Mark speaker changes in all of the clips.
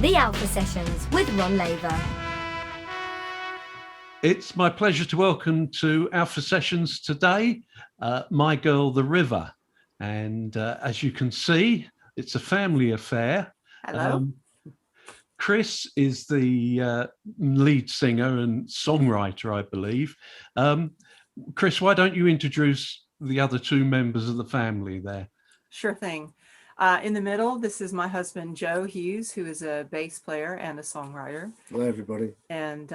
Speaker 1: The Alpha Sessions with Ron Laver.
Speaker 2: It's my pleasure to welcome to Alpha Sessions today, my girl, the River. And as you can see, it's a family affair.
Speaker 3: Hello.
Speaker 2: Chris is the lead singer and songwriter, I believe. Chris, why don't you introduce the other two members of the family there?
Speaker 3: Sure thing. In the middle, this is my husband, Joe Hughes, who is a bass player and a songwriter.
Speaker 4: Hello, everybody.
Speaker 3: And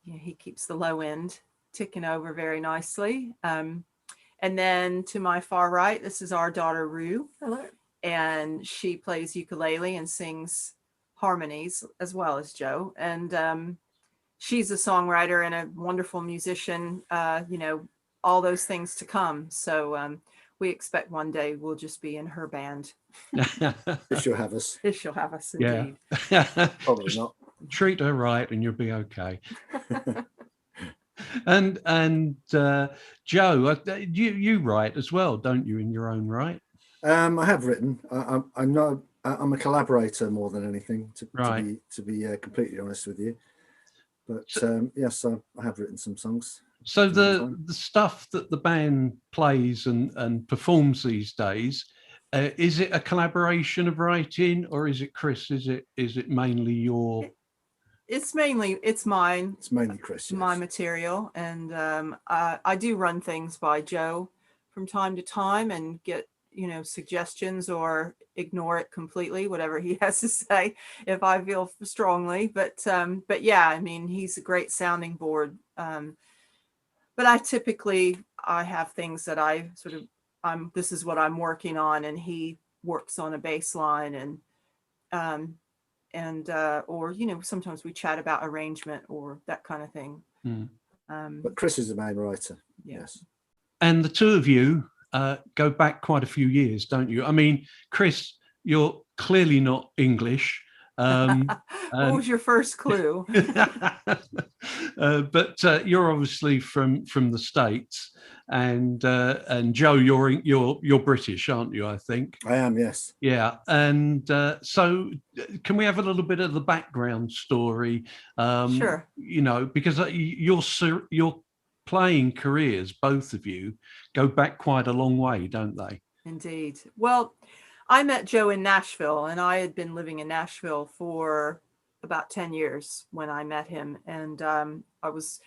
Speaker 3: he keeps the low end ticking over very nicely. And then to my far right, this is our daughter, Rue.
Speaker 5: Hello.
Speaker 3: And she plays ukulele and sings harmonies as well as Joe. And she's a songwriter and a wonderful musician, all those things to come. So we expect one day we'll just be in her band.
Speaker 4: If she'll have us.
Speaker 3: If she'll have us, indeed.
Speaker 2: Yeah.
Speaker 4: Probably not.
Speaker 2: Treat her right and you'll be okay. And Joe, you write as well, don't you, in your own right?
Speaker 4: I have written. I'm a collaborator more than anything, to be completely honest with you. But yes, I have written some songs.
Speaker 2: So the stuff that the band plays and performs these days, is it a collaboration of writing, or is it Chris? Is it mainly your?
Speaker 3: It's mine.
Speaker 4: It's mainly Chris. Yes.
Speaker 3: My material, and I do run things by Joe from time to time and get suggestions or ignore it completely, whatever he has to say if I feel strongly. But yeah, I mean, he's a great sounding board. But I have things that I sort of, this is what I'm working on, and he works on a bass line or, sometimes we chat about arrangement or that kind of thing.
Speaker 4: But Chris is the main writer. Yes.
Speaker 2: And the two of you go back quite a few years, don't you? I mean, Chris, you're clearly not English.
Speaker 3: What was your first clue?
Speaker 2: But you're obviously from the States, and Joe, you're British, aren't you? I think
Speaker 4: I am. Yes.
Speaker 2: Yeah, and so can we have a little bit of the background story?
Speaker 3: Sure.
Speaker 2: Because your playing careers, both of you, go back quite a long way, don't they?
Speaker 3: Indeed. Well, I met Joe in Nashville, and I had been living in Nashville for about 10 years when I met him. And I was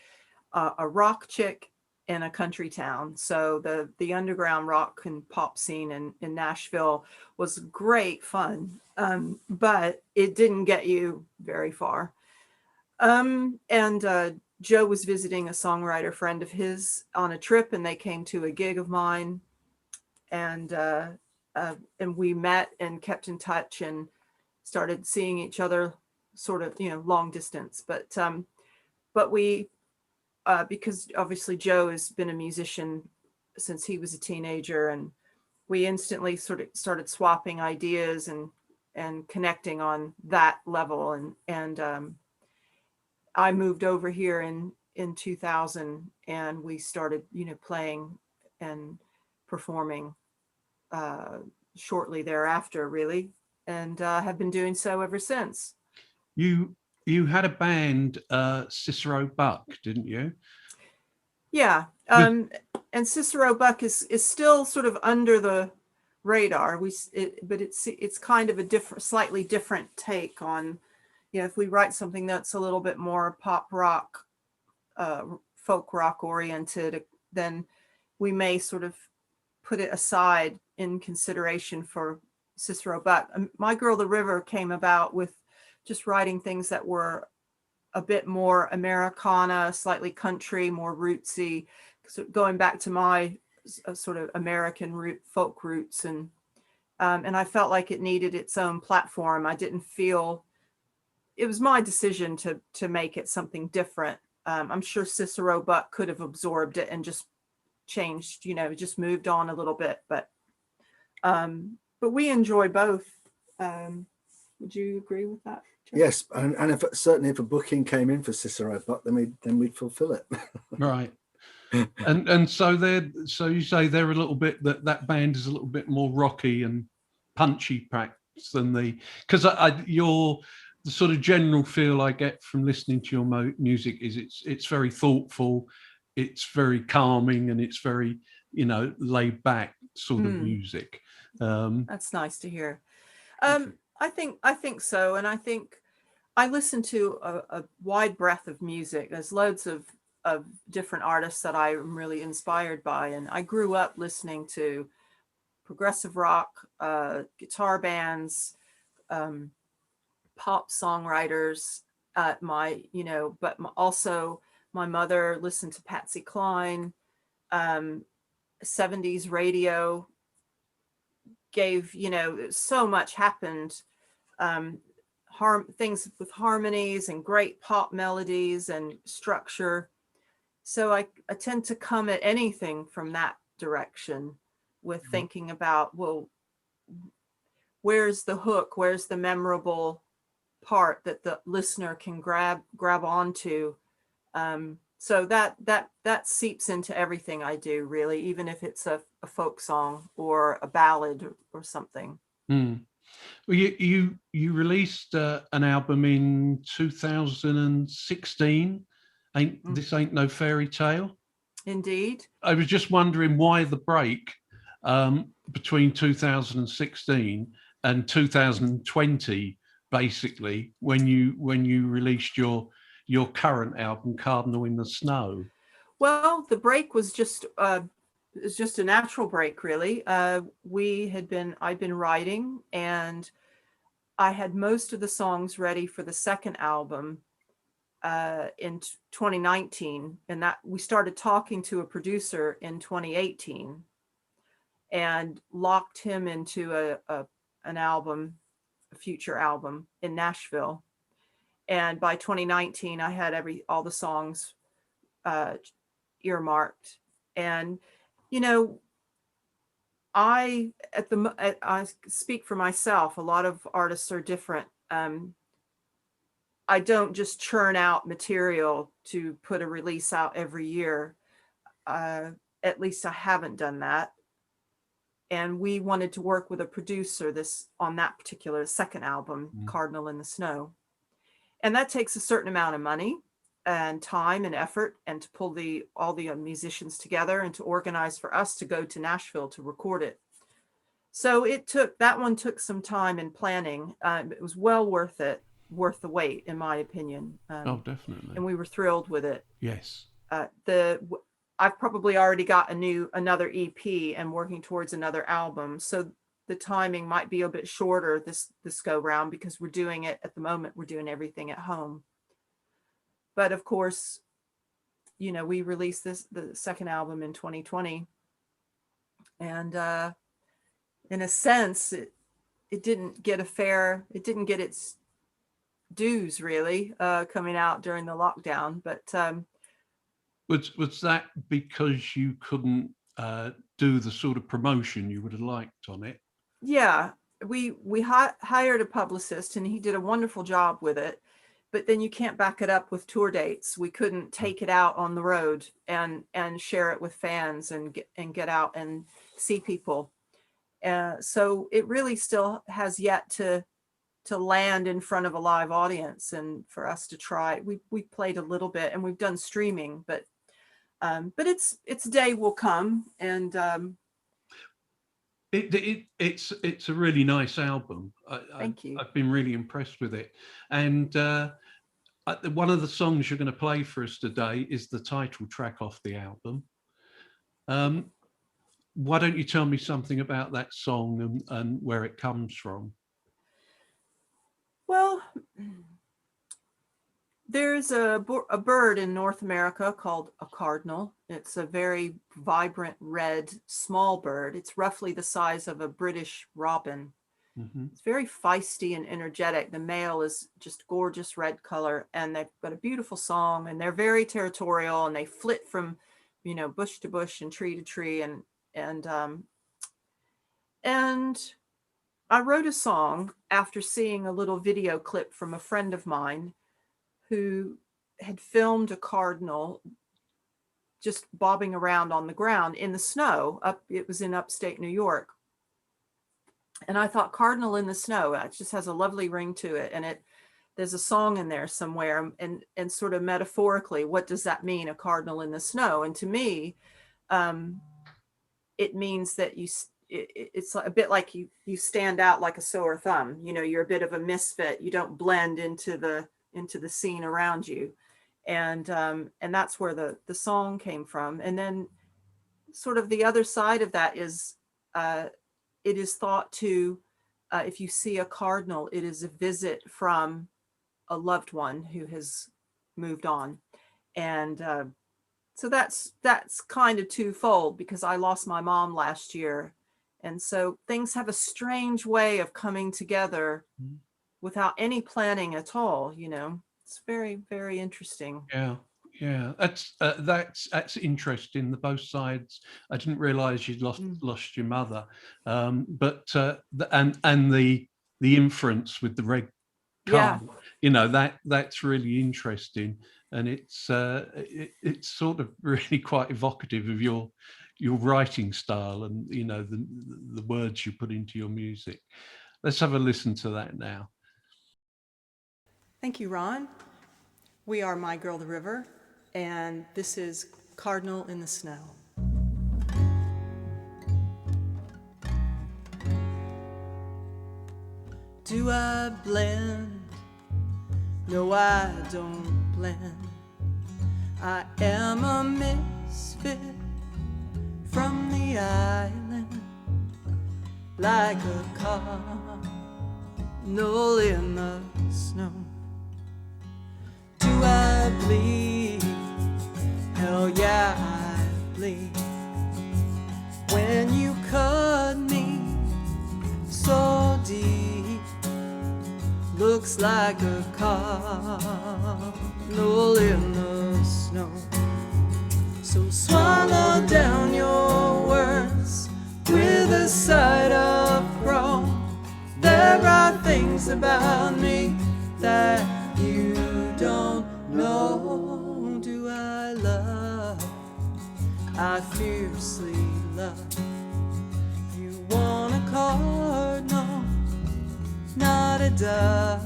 Speaker 3: a rock chick in a country town. So the underground rock and pop scene in Nashville was great fun, but it didn't get you very far. Joe was visiting a songwriter friend of his on a trip, and they came to a gig of mine. And we met and kept in touch and started seeing each other sort of, long distance. But we, because obviously Joe has been a musician since he was a teenager, and we instantly sort of started swapping ideas and connecting on that level. And I moved over here in 2000, and we started, playing and performing shortly thereafter, really, and have been doing so ever since.
Speaker 2: You had a band, Cicero Buck, didn't you?
Speaker 3: Yeah, and Cicero Buck is still sort of under the radar. But it's kind of a slightly different take on, if we write something that's a little bit more pop rock, folk rock oriented, then we may sort of put it aside in consideration for Cicero Buck. My Girl, the River came about with just writing things that were a bit more Americana, slightly country, more rootsy, going back to my sort of American folk roots. And I felt like it needed its own platform. I didn't feel, it was my decision to make it something different. I'm sure Cicero Buck could have absorbed it and just changed, just moved on a little bit, but we enjoy both. Would you agree with that, Joe?
Speaker 4: Yes, and certainly if a booking came in for Cicero Buck, then we'd fulfill it.
Speaker 2: Right. And so you say they're a little bit, that band is a little bit more rocky and punchy perhaps than because the sort of general feel I get from listening to your music is it's very thoughtful, it's very calming, and it's very, you know, laid back sort of music.
Speaker 3: That's nice to hear. I think so, and I think I listen to a wide breadth of music. There's loads of different artists that I'm really inspired by, and I grew up listening to progressive rock, guitar bands, pop songwriters. Also my mother listened to Patsy Cline. 70s radio gave, so much happened. Things with harmonies and great pop melodies and structure. So I tend to come at anything from that direction with thinking about, well, where's the hook? Where's the memorable part that the listener can grab onto? So that seeps into everything I do, really, even if it's a folk song or a ballad or something.
Speaker 2: Well, you released an album in 2016. This Ain't No Fairy Tale?
Speaker 3: Indeed.
Speaker 2: I was just wondering why the break between 2016 and 2020, basically, when you released your current album, Cardinal in the Snow.
Speaker 3: Well, the break was just a natural break, really. I'd been writing, and I had most of the songs ready for the second album in 2019, and that we started talking to a producer in 2018 and locked him into an album, a future album in Nashville. And by 2019, I had all the songs earmarked. And, I speak for myself. A lot of artists are different. I don't just churn out material to put a release out every year. At least I haven't done that. And we wanted to work with a producer on that particular second album, Cardinal in the Snow. And that takes a certain amount of money and time and effort, and to pull all the musicians together and to organize for us to go to Nashville to record it. So that one took some time and planning. It was well worth it, worth the wait, in my opinion.
Speaker 2: Oh, definitely.
Speaker 3: And we were thrilled with it.
Speaker 2: Yes.
Speaker 3: I've probably already got another EP and working towards another album. So the timing might be a bit shorter this go round, because we're doing it at the moment. We're doing everything at home. But of course, we released the second album in 2020. And in a sense, it didn't get its dues, really, coming out during the lockdown. But
Speaker 2: was that because you couldn't do the sort of promotion you would have liked on it?
Speaker 3: Yeah, we hired a publicist, and he did a wonderful job with it. But then you can't back it up with tour dates. We couldn't take it out on the road and share it with fans and get out and see people. So it really still has yet to land in front of a live audience, and for us to try. We played a little bit, and we've done streaming, but its day will come. And
Speaker 2: it's a really nice album.
Speaker 3: Thank you.
Speaker 2: I've been really impressed with it. And one of the songs you're going to play for us today is the title track off the album. Why don't you tell me something about that song and where it comes from?
Speaker 3: Well, there's a bird in North America called a cardinal. It's a very vibrant red small bird. It's roughly the size of a British robin. Mm-hmm. It's very feisty and energetic. The male is just gorgeous red color, and they've got a beautiful song, and they're very territorial, and they flit from, bush to bush and tree to tree. And I wrote a song after seeing a little video clip from a friend of mine who had filmed a cardinal just bobbing around on the ground in the snow. It was in upstate New York. And I thought, Cardinal in the Snow, it just has a lovely ring to it. And there's a song in there somewhere, and sort of metaphorically, what does that mean, a cardinal in the snow? And to me, it means that it's a bit like you stand out like a sore thumb. You know, you're a bit of a misfit. You don't blend into the scene around you, and that's where the song came from. And then sort of the other side of that is, it is thought to, if you see a cardinal, it is a visit from a loved one who has moved on. And so that's kind of twofold, because I lost my mom last year. And so things have a strange way of coming together without any planning at all, you know. It's very, very interesting.
Speaker 2: Yeah, that's interesting. The both sides. I didn't realize you'd lost your mother, but and the inference with the red car, you know, that's really interesting, and it's sort of really quite evocative of your writing style, and you know, the words you put into your music. Let's have a listen to that now.
Speaker 3: Thank you, Ron. We are My Girl the River, and this is Cardinal in the Snow. Do I blend? No, I don't blend. I am a misfit from the island, like a cardinal in the snow. Do I bleed? Hell yeah, I bleed. When you cut me so deep, looks like a cardinal in the snow. So swallow down your words with a side of crow. There are things about me that you don't know. Do I love? I fiercely love. You want a cardinal, not a dove.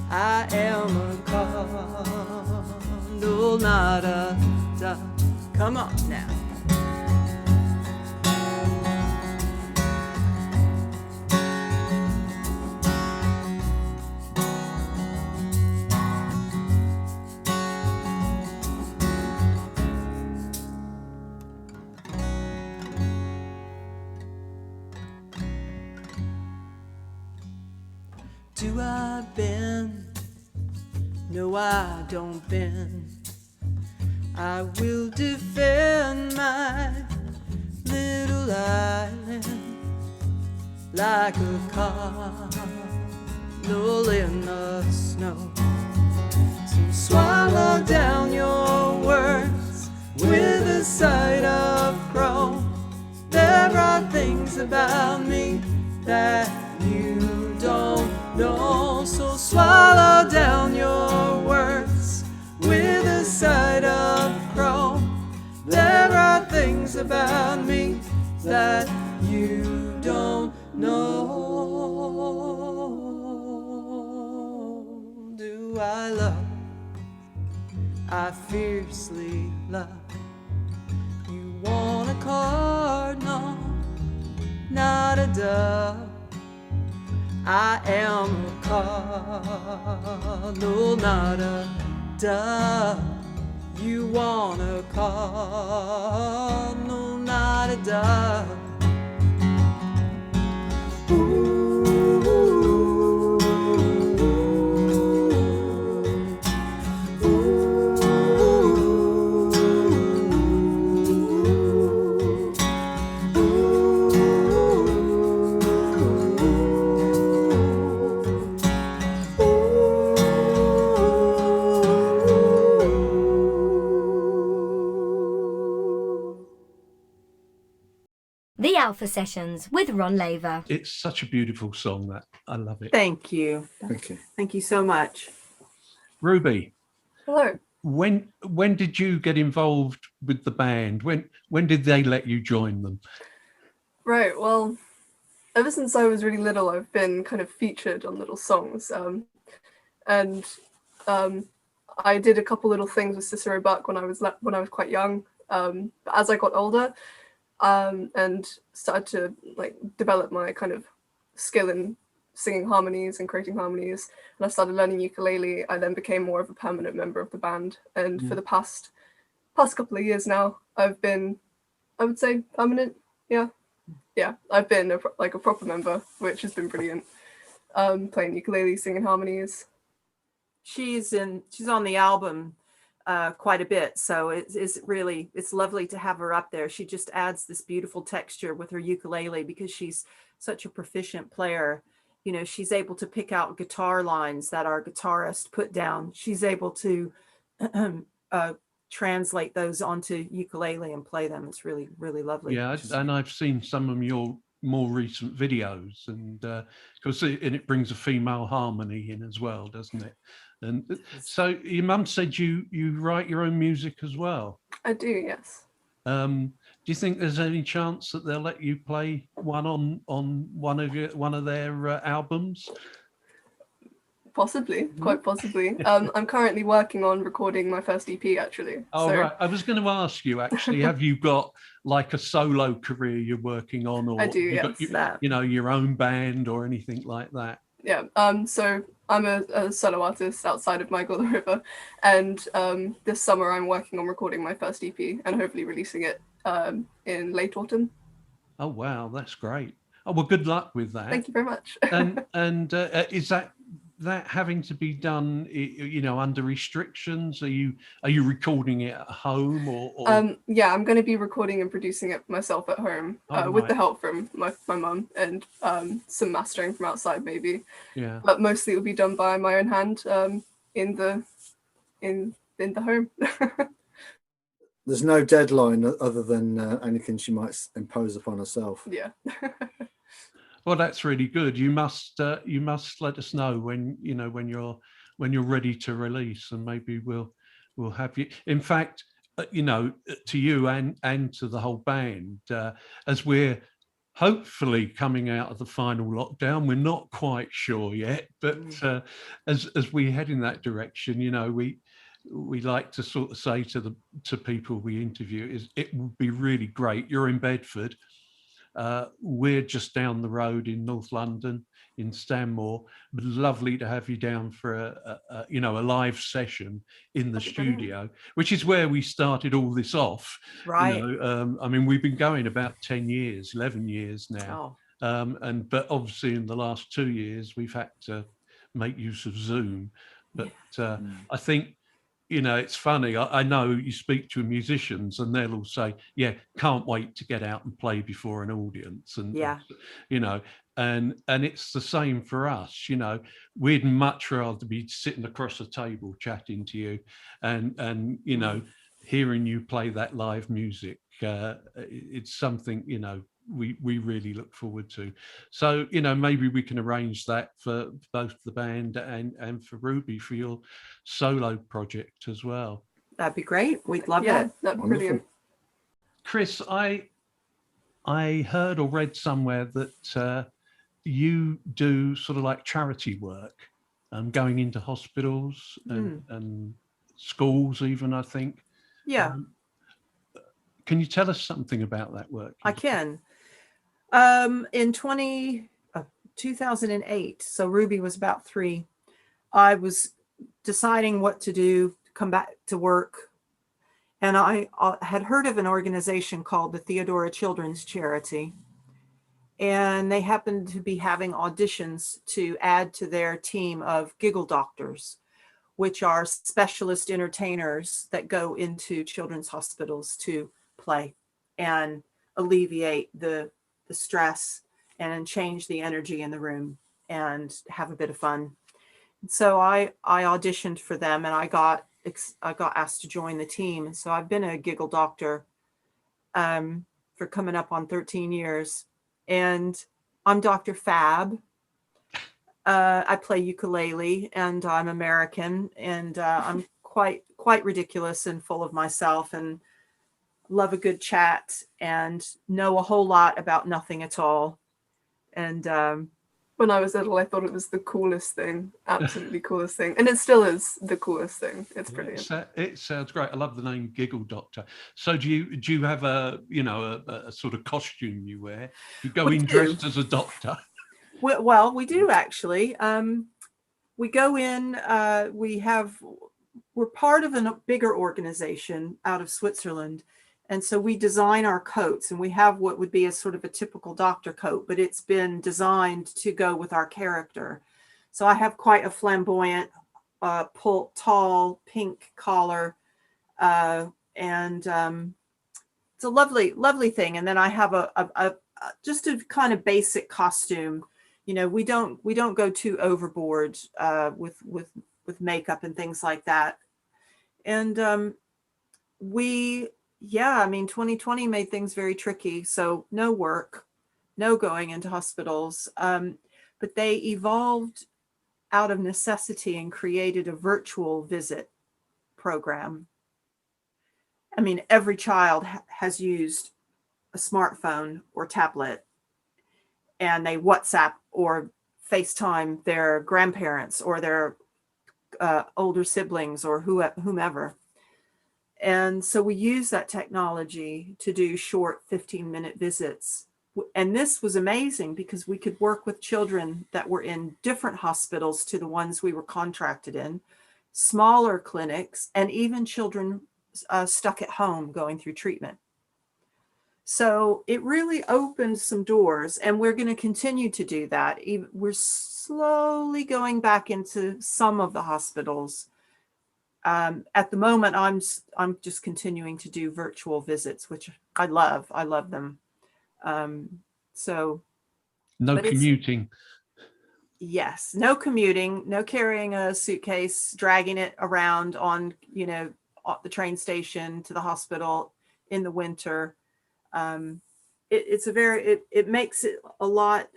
Speaker 3: I am a cardinal, not a dove. Come on now. Do I bend? No, I don't bend. I will defend my little island like a cardinal in the snow. So swallow down your words with a side of crow. There are things about me that you don't know. So swallow down your words with a side of crow. There are things about me that you don't know. Do I love? I fiercely love. You want a cardinal, not a dove. I am a cardinal, not a dove. You want a cardinal, not a dove.
Speaker 1: The Alpha Sessions with Ron Laver.
Speaker 2: It's such a beautiful song, that I love it.
Speaker 3: Thank you.
Speaker 4: Thank you.
Speaker 3: Thank you so much.
Speaker 2: Ruby,
Speaker 5: Hello.
Speaker 2: when did you get involved with the band? When did they let you join them?
Speaker 5: Right, well, ever since I was really little, I've been kind of featured on little songs. and I did a couple little things with Cicero Buck when I was quite young. But as I got older, and started to like develop my kind of skill in singing harmonies and creating harmonies, and I started learning ukulele, I then became more of a permanent member of the band. And for the past couple of years now, I've been, I would say, permanent. Yeah, I've been a proper member, which has been brilliant. Playing ukulele, singing harmonies.
Speaker 3: She's on the album quite a bit, so it's lovely to have her up there. She just adds this beautiful texture with her ukulele because she's such a proficient player. You know, she's able to pick out guitar lines that our guitarist put down. She's able to translate those onto ukulele and play them. It's really, really lovely.
Speaker 2: Yeah, and I've seen some of your more recent videos, and because it brings a female harmony in as well, doesn't it? And so your mum said you write your own music as well.
Speaker 5: I do, yes.
Speaker 2: Do you think there's any chance that they'll let you play one on one of their albums?
Speaker 5: Possibly, quite possibly. I'm currently working on recording my first EP, actually.
Speaker 2: Oh,
Speaker 5: so,
Speaker 2: right. I was going to ask you, actually, have you got like a solo career you're working on, or
Speaker 5: I do,
Speaker 2: you
Speaker 5: yes.
Speaker 2: got your own band or anything like that?
Speaker 5: Yeah. So I'm a solo artist outside of Michael the River, and this summer I'm working on recording my first EP and hopefully releasing it in late autumn.
Speaker 2: Oh wow, that's great. Oh well, good luck with that.
Speaker 5: Thank you very much.
Speaker 2: and is that having to be done, under restrictions? Are you recording it at home or?
Speaker 5: Yeah, I'm going to be recording and producing it myself at home with the help from my mum and some mastering from outside maybe.
Speaker 2: Yeah.
Speaker 5: But mostly it will be done by my own hand in the home.
Speaker 4: There's no deadline other than anything she might impose upon herself.
Speaker 5: Yeah.
Speaker 2: Well, that's really good. You must let us know when you're ready to release, and maybe we'll have you. In fact, to you and to the whole band, as we're hopefully coming out of the final lockdown. We're not quite sure yet, but as we head in that direction, we like to sort of say to people we interview is it would be really great. You're in Bedford. We're just down the road in North London, in Stanmore. Lovely to have you down for a live session in the studio, which is where we started all this off.
Speaker 3: Right.
Speaker 2: We've been going about 10 years, 11 years now. But obviously in the last 2 years, we've had to make use of Zoom. But I think, it's funny. I know you speak to musicians and they'll all say, yeah, can't wait to get out and play before an audience. And, and it's the same for us. We'd much rather be sitting across a table chatting to you and hearing you play that live music. It's something, we really look forward to. So, maybe we can arrange that for both the band and for Ruby for your solo project as well.
Speaker 3: That'd be great. We'd love
Speaker 5: Yeah,
Speaker 3: it.
Speaker 5: that'd be brilliant.
Speaker 2: Chris, I heard or read somewhere that you do sort of like charity work, going into hospitals and schools even, I think.
Speaker 3: Yeah.
Speaker 2: Can you tell us something about that work?
Speaker 3: I can. In 2008, so Ruby was about 3, I was deciding what to do, come back to work. And I had heard of an organization called the Theodora Children's Charity. And they happened to be having auditions to add to their team of giggle doctors, which are specialist entertainers that go into children's hospitals to play and alleviate the stress and change the energy in the room and have a bit of fun. So I auditioned for them and I got asked to join the team. So I've been a giggle doctor for coming up on 13 years. And I'm Dr. Fab. I play ukulele and I'm American and I'm quite ridiculous and full of myself and love a good chat and know a whole lot about nothing at all. And
Speaker 5: When I was little, I thought it was the coolest thing, absolutely coolest thing. And it still is the coolest thing. It's brilliant.
Speaker 2: It sounds great. I love the name Giggle Doctor. So do you have a sort of costume you wear? You go in dressed as a doctor?
Speaker 3: Well, we do actually. We go in, we're part of a bigger organization out of Switzerland. And so we design our coats, and we have what would be a sort of a typical doctor coat, but it's been designed to go with our character. So I have quite a flamboyant, tall pink collar, and it's a lovely, lovely thing. And then I have a just a kind of basic costume. You know, we don't go too overboard with makeup and things like that. And I mean, 2020 made things very tricky. So no work, no going into hospitals. But they evolved out of necessity and created a virtual visit program. I mean, every child has used a smartphone or tablet, and they WhatsApp or FaceTime their grandparents or their older siblings or whomever. And so we use that technology to do short 15-minute visits. And this was amazing because we could work with children that were in different hospitals to the ones we were contracted in, smaller clinics, and even children stuck at home going through treatment. So it really opened some doors, and we're going to continue to do that. We're slowly going back into some of the hospitals. At the moment, I'm just continuing to do virtual visits, which I love. I love them. So
Speaker 2: no commuting.
Speaker 3: Yes, no commuting, no carrying a suitcase, dragging it around on, the train station to the hospital in the winter. It makes it a lot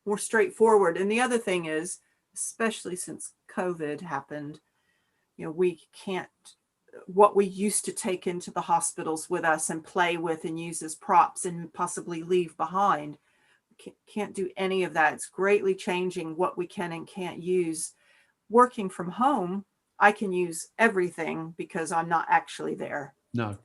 Speaker 3: more straightforward. And the other thing is, especially since COVID happened, we can't, what we used to take into the hospitals with us and play with and use as props and possibly leave behind, can't do any of that. It's greatly changing what we can and can't use. Working from home, I can use everything because I'm not actually there.
Speaker 2: No.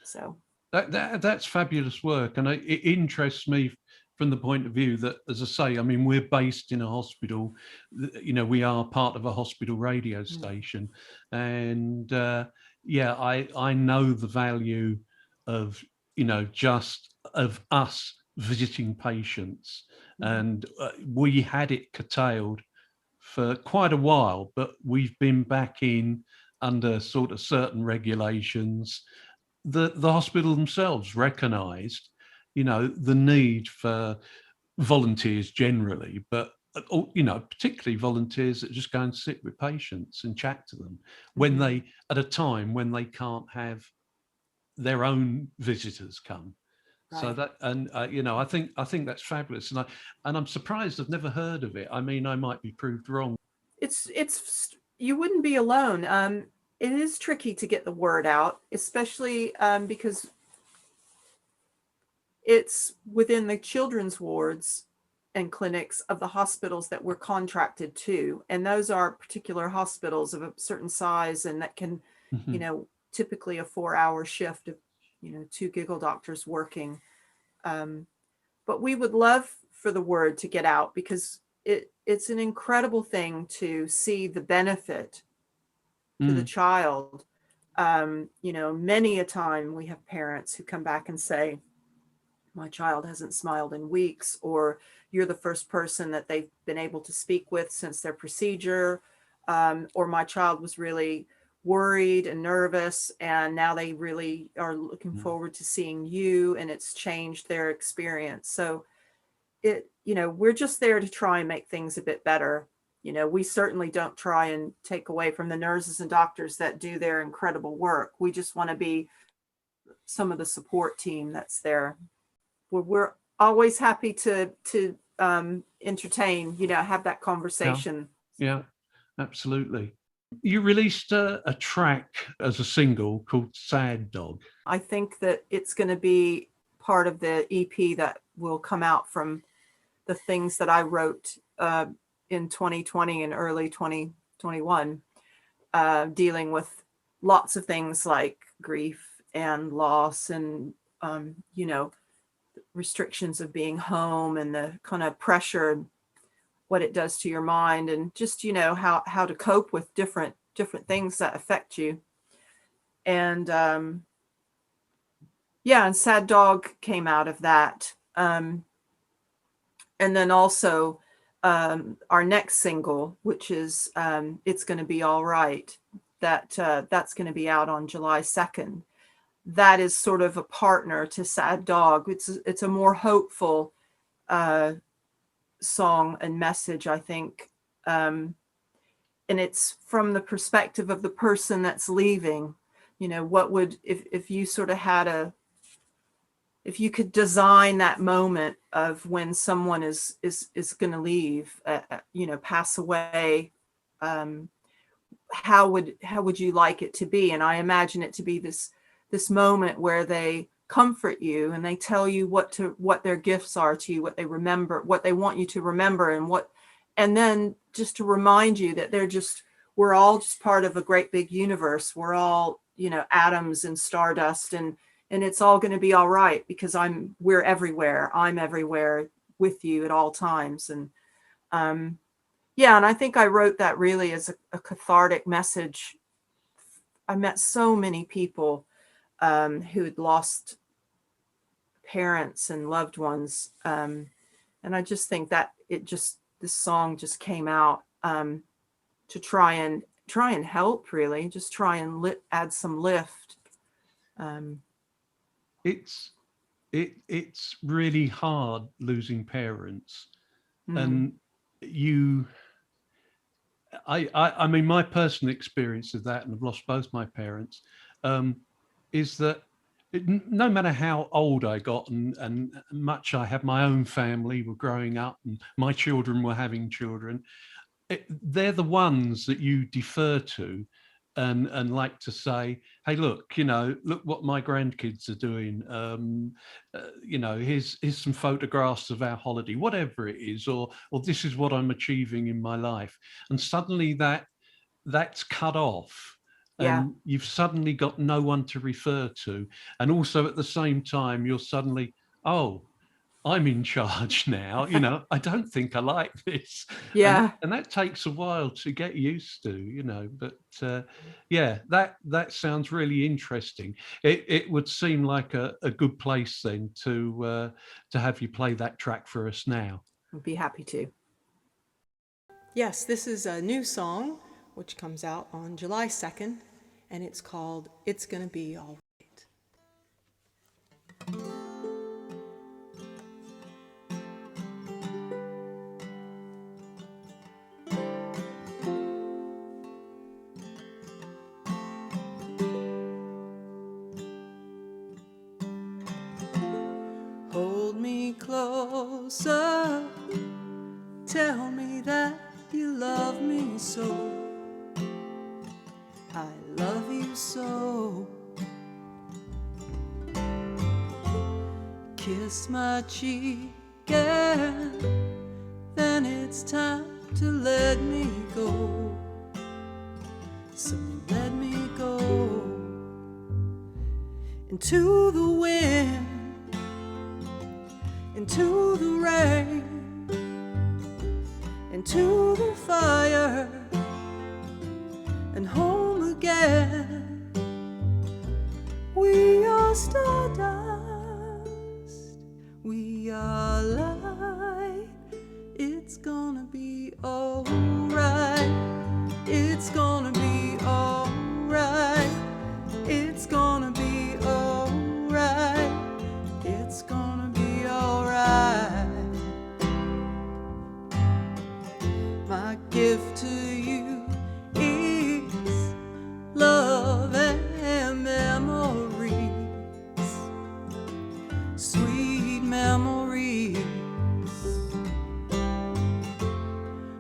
Speaker 3: So
Speaker 2: that's fabulous work, and it interests me from the point of view that, as I say, I mean, we're based in a hospital. We are part of a hospital radio station, and I know the value of just of us visiting patients, and we had it curtailed for quite a while, but we've been back in under sort of certain regulations. The hospital themselves recognised, the need for volunteers generally, but particularly volunteers that just go and sit with patients and chat to them when they, at a time when they can't have their own visitors come. Right. So that, and I think that's fabulous, and I'm surprised I've never heard of it. I mean, I might be proved wrong.
Speaker 3: It's you wouldn't be alone. It is tricky to get the word out, especially because it's within the children's wards and clinics of the hospitals that we're contracted to. And those are particular hospitals of a certain size, and that can, typically a 4-hour shift of, 2 giggle doctors working. But we would love for the word to get out, because it's an incredible thing to see the benefit to the child. Many a time we have parents who come back and say, my child hasn't smiled in weeks, or you're the first person that they've been able to speak with since their procedure, or my child was really worried and nervous, and now they really are looking forward to seeing you, and it's changed their experience. So we're just there to try and make things a bit better. We certainly don't try and take away from the nurses and doctors that do their incredible work. We just want to be some of the support team that's there. We're always happy to entertain, have that conversation.
Speaker 2: Yeah, absolutely. You released a track as a single called Sad Dog.
Speaker 3: I think that it's going to be part of the EP that will come out from the things that I wrote in 2020 and early 2021, dealing with lots of things like grief and loss and, restrictions of being home and the kind of pressure, what it does to your mind, and just, how to cope with different things that affect you. And and Sad Dog came out of that. And then also our next single, which is It's Gonna Be All Right, that's going to be out on July 2nd. That is sort of a partner to Sad Dog. It's a more hopeful song and message, I think. And it's from the perspective of the person that's leaving. What would, if you sort of had if you could design that moment of when someone is going to leave, pass away, how would you like it to be? And I imagine it to be this moment where they comfort you and they tell you what their gifts are to you, what they remember, what they want you to remember, and then just to remind you that we're all just part of a great big universe. We're all, atoms and stardust, and it's all going to be all right because we're everywhere. I'm everywhere with you at all times. And and I think I wrote that really as a cathartic message. I met so many people who'd lost parents and loved ones. And I just think that this song just came out to try and help, really, just try and add some lift.
Speaker 2: It's really hard losing parents. And I mean, my personal experience of that, and I've lost both my parents, is that no matter how old I got and much I had my own family, were growing up, and my children were having children, they're the ones that you defer to and like to say, hey, look what my grandkids are doing. Here's some photographs of our holiday, whatever it is, or this is what I'm achieving in my life. And suddenly that's cut off. And you've suddenly got no one to refer to. And also at the same time, you're suddenly, oh, I'm in charge now. I don't think I like this.
Speaker 3: Yeah.
Speaker 2: And that takes a while to get used to, but that sounds really interesting. It would seem like a good place then to have you play that track for us now.
Speaker 3: I'd be happy to.
Speaker 6: Yes, this is a new song which comes out on July 2nd, and it's called It's Gonna Be All Right. Hold me closer, tell me that you love me so. I love you so. Kiss my cheek and then it's time to let me go. So let me go into the wind, into the rain, into the fire, and home again. We are stardust, we are light. It's gonna be alright. It's gonna be alright. It's gonna be alright. It's gonna be alright. My gift to you is love and memories, sweet memories.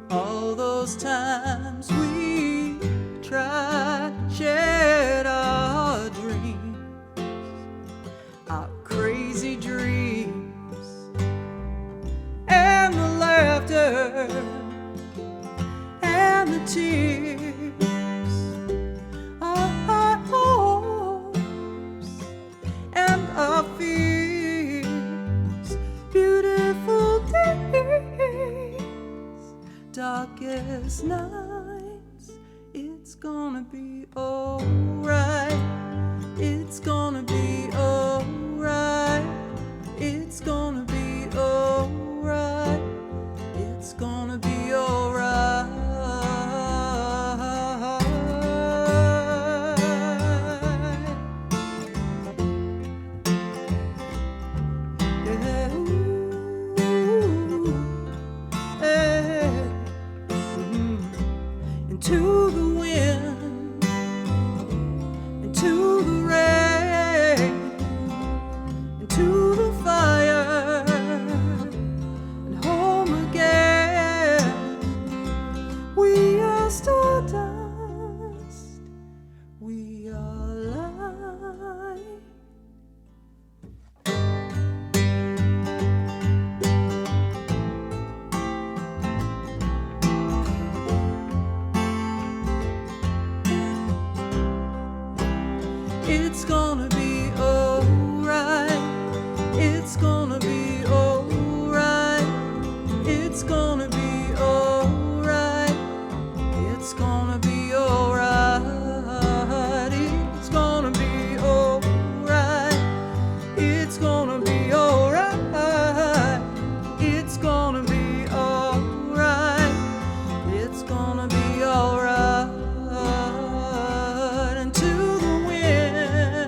Speaker 6: All those times we tried, shared our dreams, our crazy dreams, and the laughter tears, our hopes and our fears, beautiful days, darkest nights. It's gonna be alright. It's gonna be alright. It's gonna be alright. It's gonna be alright. Yeah. Ooh. Hey. Into the wind, into the rain, into the fire, and home again. We are stardust, we are light. It's gonna be alright. It's gonna be alright. It's gonna be alright. It's gonna be alright. It's gonna be alright. It's gonna be alright. It's gonna be alright. It's gonna be alright. Into the wind,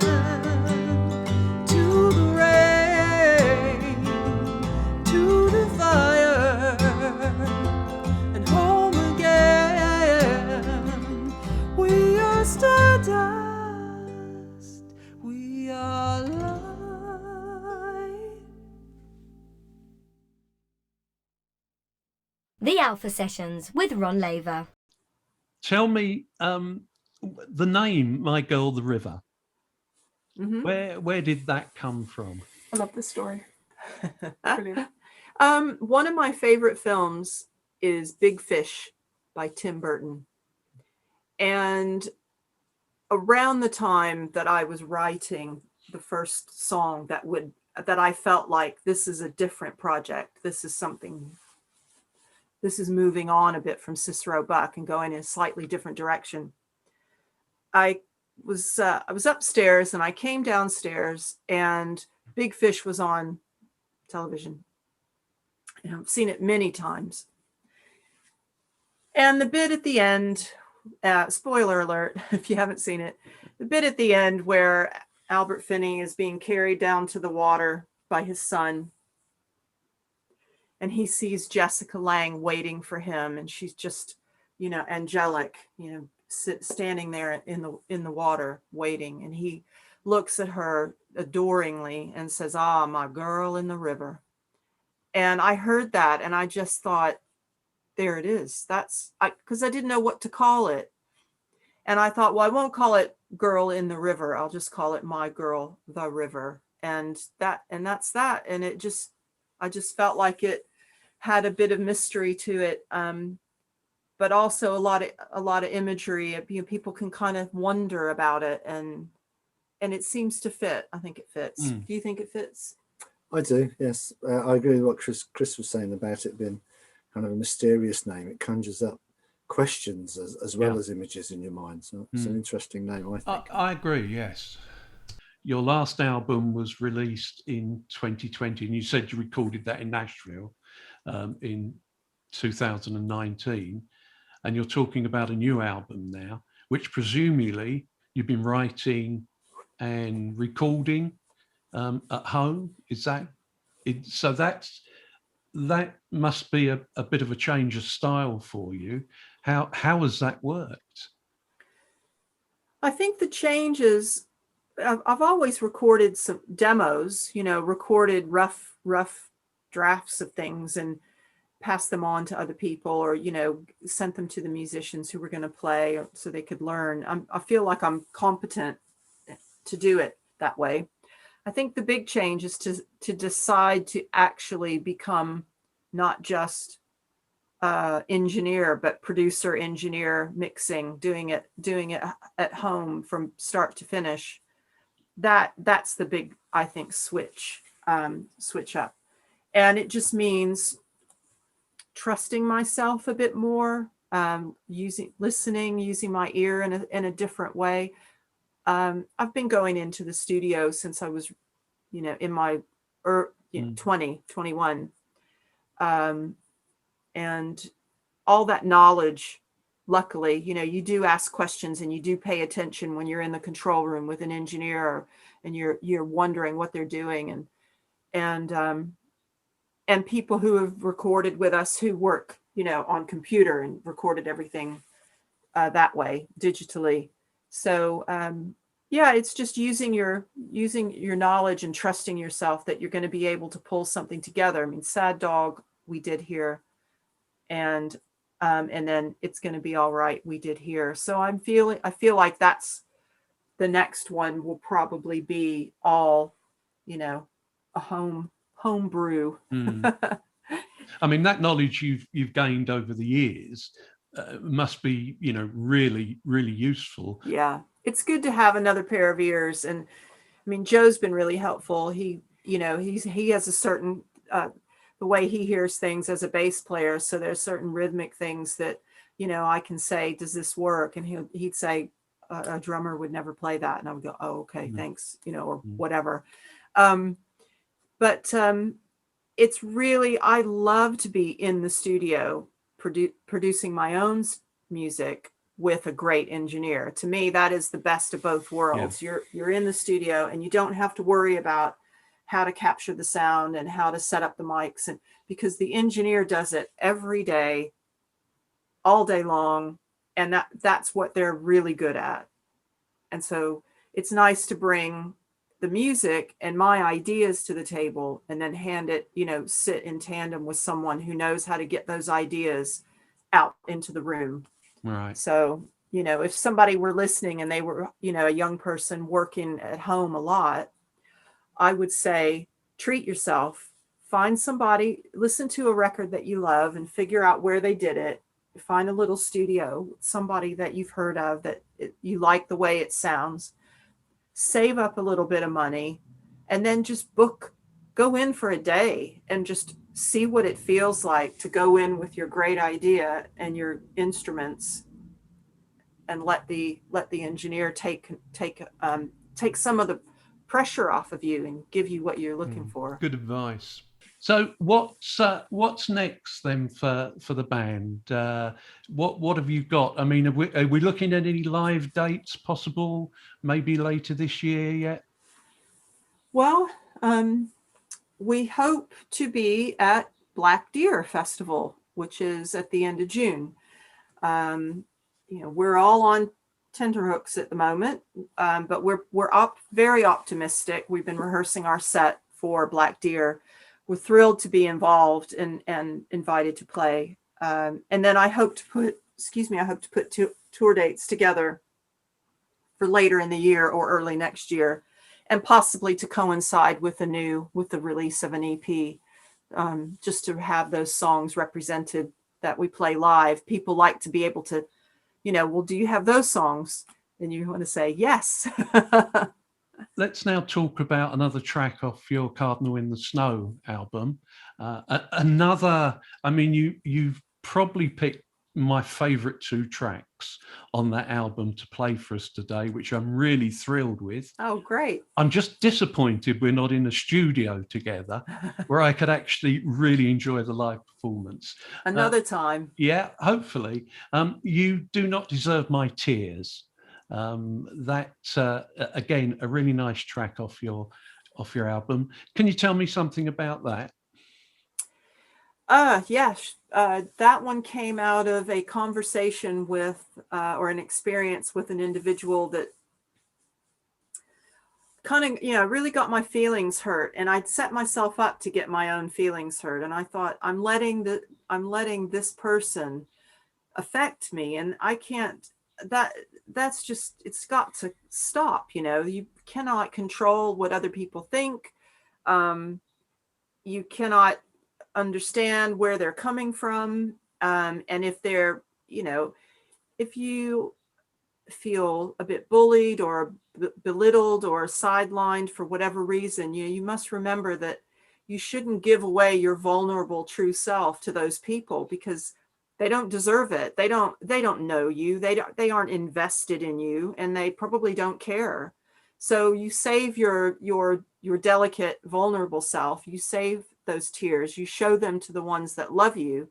Speaker 6: to the rain, to the fire, and home again. We are stardust, we are light.
Speaker 1: The Alpha Sessions with Ron Laver.
Speaker 2: Tell me the name, My Girl, the River.
Speaker 3: Mhm.
Speaker 2: Where did that come from?
Speaker 5: I love this story. Brilliant.
Speaker 3: One of my favorite films is Big Fish by Tim Burton. And around the time that I was writing the first song that I felt like this is a different project. This is moving on a bit from Cicero Buck and going in a slightly different direction. I was upstairs and I came downstairs and Big Fish was on television. And I've seen it many times. And the bit at the end, spoiler alert, if you haven't seen it, the bit at the end where Albert Finney is being carried down to the water by his son. And he sees Jessica Lange waiting for him. And she's just, angelic, standing there in the water waiting. And he looks at her adoringly and says, "Ah, my girl in the river." And I heard that and I just thought, there it is. Because I didn't know what to call it. And I thought, well, I won't call it Girl in the River. I'll just call it My Girl, the River. And that's that. And I just felt like it had a bit of mystery to it. But also a lot of imagery. People can kind of wonder about it, and it seems to fit. I think it fits. Do you think it fits?
Speaker 4: I do, yes. I agree with what Chris was saying about it being kind of a mysterious name. It conjures up questions as well as images in your mind. So it's an interesting name, I think.
Speaker 2: I agree, yes. Your last album was released in 2020, and you said you recorded that in Nashville in 2019. And you're talking about a new album now, which presumably you've been writing and recording at home. Is that it? So that must be a bit of a change of style for you. How has that worked?
Speaker 3: I think the changes, I've always recorded some demos, recorded rough drafts of things and passed them on to other people, or sent them to the musicians who were going to play so they could learn. I feel like I'm competent to do it that way. I think the big change is to decide to actually become not just engineer, but producer, engineer, mixing, doing it at home from start to finish. That's the big, I think, switch up. And it just means trusting myself a bit more, listening, using my ear in a different way. I've been going into the studio since I was, in my 20, 21. And all that knowledge, luckily, you do ask questions and you do pay attention when you're in the control room with an engineer and you're wondering what they're doing, and people who have recorded with us who work, on computer and recorded everything that way digitally. So yeah, it's just using your knowledge and trusting yourself that you're going to be able to pull something together. I mean, Sad Dog we did here, and then It's Gonna Be All Right we did here. So I feel like that's the next one will probably be all, a home brew.
Speaker 2: I mean, that knowledge you've gained over the years must be, really, really useful.
Speaker 3: Yeah, it's good to have another pair of ears. And I mean, Joe's been really helpful. He has a certain the way he hears things as a bass player. So there's certain rhythmic things that, I can say, does this work? And he'd say, a drummer would never play that. And I would go, oh, okay, thanks, or whatever. But it's really, I love to be in the studio producing my own music with a great engineer. To me, that is the best of both worlds. Yeah. You're in the studio and you don't have to worry about how to capture the sound and how to set up the mics, and because the engineer does it every day, all day long, and that's what they're really good at. And so it's nice to bring the music and my ideas to the table and then hand it, sit in tandem with someone who knows how to get those ideas out into the room.
Speaker 2: Right.
Speaker 3: So, if somebody were listening and they were, a young person working at home a lot, I would say, treat yourself, find somebody, listen to a record that you love and figure out where they did it. Find a little studio, somebody that you've heard of that you like the way it sounds. Save up a little bit of money and then just go in for a day and just see what it feels like to go in with your great idea and your instruments, and let the engineer take some of the pressure off of you and give you what you're looking for.
Speaker 2: Good advice. So what's next then for the band? What have you got? I mean, are we looking at any live dates possible, maybe later this year yet?
Speaker 3: Well, we hope to be at Black Deer Festival, which is at the end of June. We're all on tenterhooks at the moment, but we're very optimistic. We've been rehearsing our set for Black Deer. We're thrilled to be involved and invited to play. And then I hope to put tour dates together for later in the year or early next year, and possibly to coincide with the release of an EP, just to have those songs represented that we play live. People like to be able to, well, do you have those songs? And you want to say yes.
Speaker 2: Let's now talk about another track off your Cardinal in the Snow album. You've probably picked my favorite two tracks on that album to play for us today, which I'm really thrilled with.
Speaker 3: Oh, great.
Speaker 2: I'm just disappointed we're not in a studio together where I could actually really enjoy the live performance.
Speaker 3: Another time.
Speaker 2: Yeah, hopefully. You Do Not Deserve My Tears. Again, a really nice track off your album. Can you tell me something about that?
Speaker 3: Yes. That one came out of a conversation with, or an experience with an individual that kind of, really got my feelings hurt. And I'd set myself up to get my own feelings hurt. And I thought, I'm letting this person affect me. And I can't, that's just, it's got to stop. You cannot control what other people think. You cannot understand where they're coming from. And if they're, if you feel a bit bullied or belittled or sidelined for whatever reason, you must remember that you shouldn't give away your vulnerable true self to those people, because they don't deserve it. They don't know you. They aren't invested in you, and they probably don't care. So you save your delicate, vulnerable self. You save those tears. You show them to the ones that love you,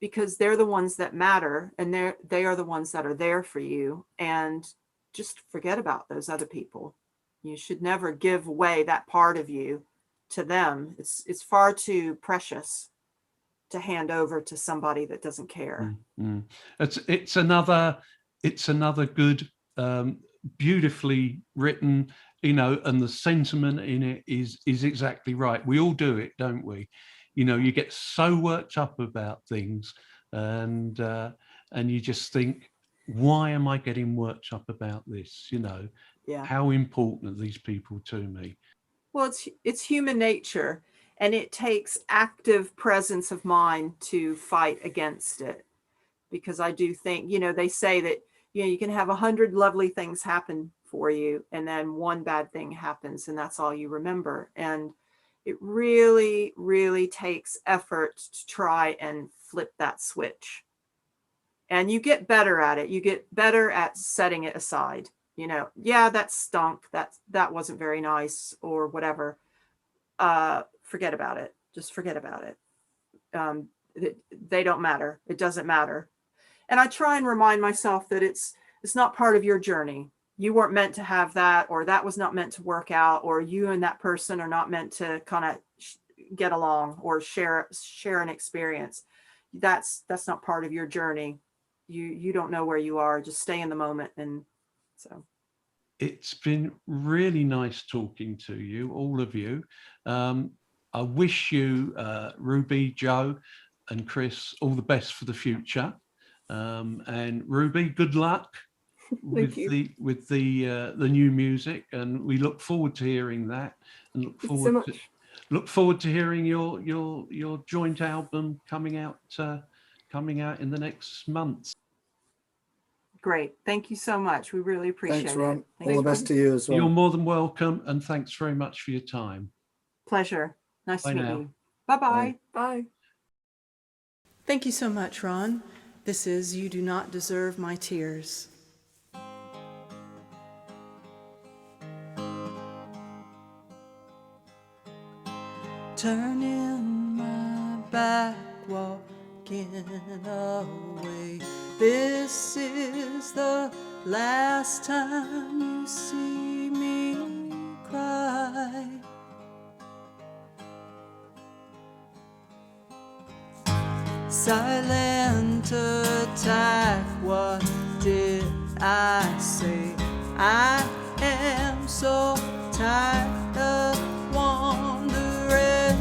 Speaker 3: because they're the ones that matter, and they are the ones that are there for you. And just forget about those other people. You should never give away that part of you to them. It's far too precious to hand over to somebody that doesn't care.
Speaker 2: Mm-hmm. It's another good, beautifully written, and the sentiment in it is exactly right. We all do it, don't we? You get so worked up about things, and you just think, why am I getting worked up about this?
Speaker 3: Yeah.
Speaker 2: How important are these people to me?
Speaker 3: Well, it's human nature, and it takes active presence of mind to fight against it. Because I do think, they say that, you can have 100 lovely things happen for you, and then one bad thing happens, and that's all you remember. And it really, really takes effort to try and flip that switch. And you get better at it. You get better at setting it aside. Yeah, that stunk. That wasn't very nice, or whatever. Forget about it. Just forget about it. They don't matter. It doesn't matter. And I try and remind myself that it's not part of your journey. You weren't meant to have that, or that was not meant to work out, or you and that person are not meant to kind of get along or share an experience. That's not part of your journey. You don't know where you are. Just stay in the moment. And so
Speaker 2: it's been really nice talking to you, all of you. I wish you, Ruby, Joe, and Chris, all the best for the future. And Ruby, good luck with the new music, and we look forward to hearing that, and look forward to hearing your joint album coming out in the next months.
Speaker 3: Great. Thank you so much. We really appreciate it.
Speaker 4: Thanks, Ron. All the best to you as well.
Speaker 2: You're more than welcome, and thanks very much for your time.
Speaker 3: Pleasure. Nice to meet
Speaker 2: now.
Speaker 3: you. Bye-bye.
Speaker 5: Bye.
Speaker 6: Thank you so much, Ron. This is You Do Not Deserve My Tears. Turning my back, walking away. This is the last time you see me cry. Silent attack, what did I say? I am so tired of wondering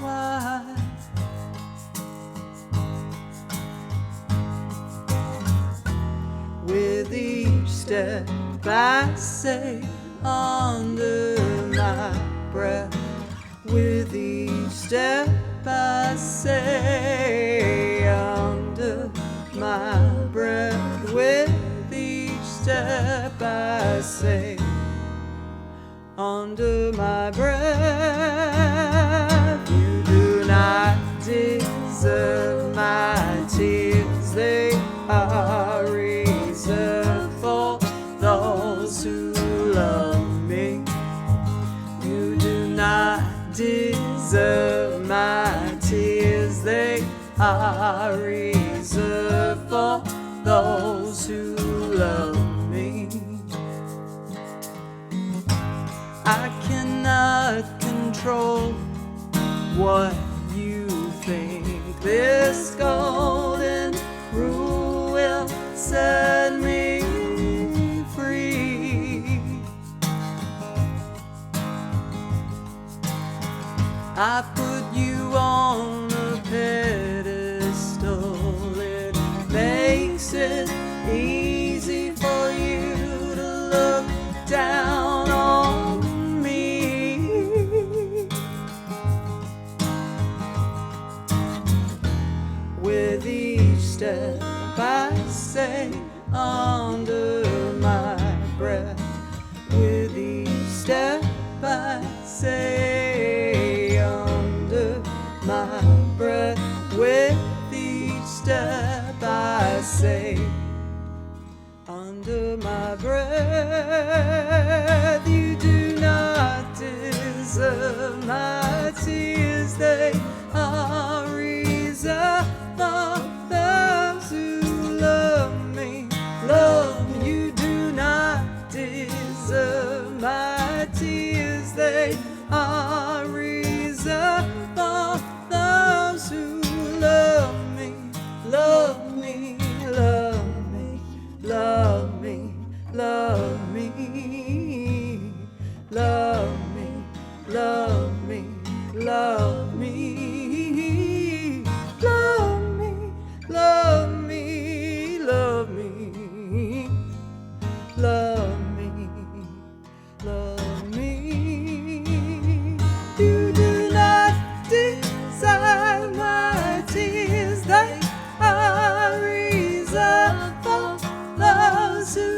Speaker 6: why. With each step I say under my breath, with each step I say under my breath, with each step I say under my breath. You do not deserve my tears, they are reserved for those who love me. You do not deserve my tears, they are reserved for those who love me. I cannot control what you think. This golden rule will set me free. I put you on a pedestal. It makes it easy for you to look down on me. With the they under my breath. With each step I say under my breath. With each step I say under my breath. You do not deserve my tears, they are reserved for those who love me. Love me. You do not deserve my tears, they are reserved for those who love me. Love me, love me, love me, love me, love me, love me, love me, love me, love me, love me, love me, love me. You do not desire my tears, they are reserved for those who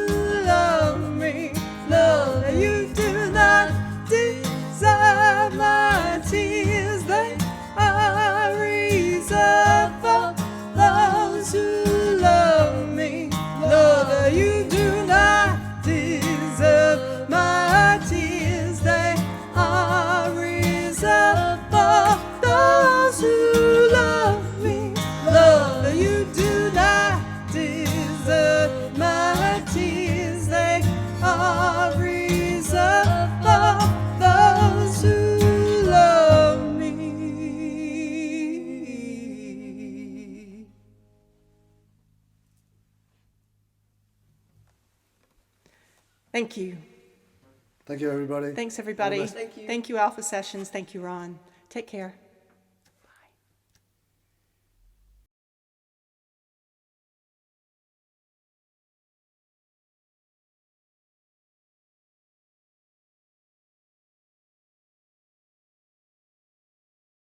Speaker 6: love me. Love, you do not desire my tears, they are reserved for those who love me. Love, you do not deserve my tears, they are reserved for those who love me. Love, you do not deserve my tears, they are reserved for those who love me.
Speaker 7: Thank you.
Speaker 4: Thank you, everybody.
Speaker 7: Thanks, everybody.
Speaker 4: All the best.
Speaker 5: Thank you.
Speaker 7: Thank you, Alpha Sessions. Thank you, Ron. Take care.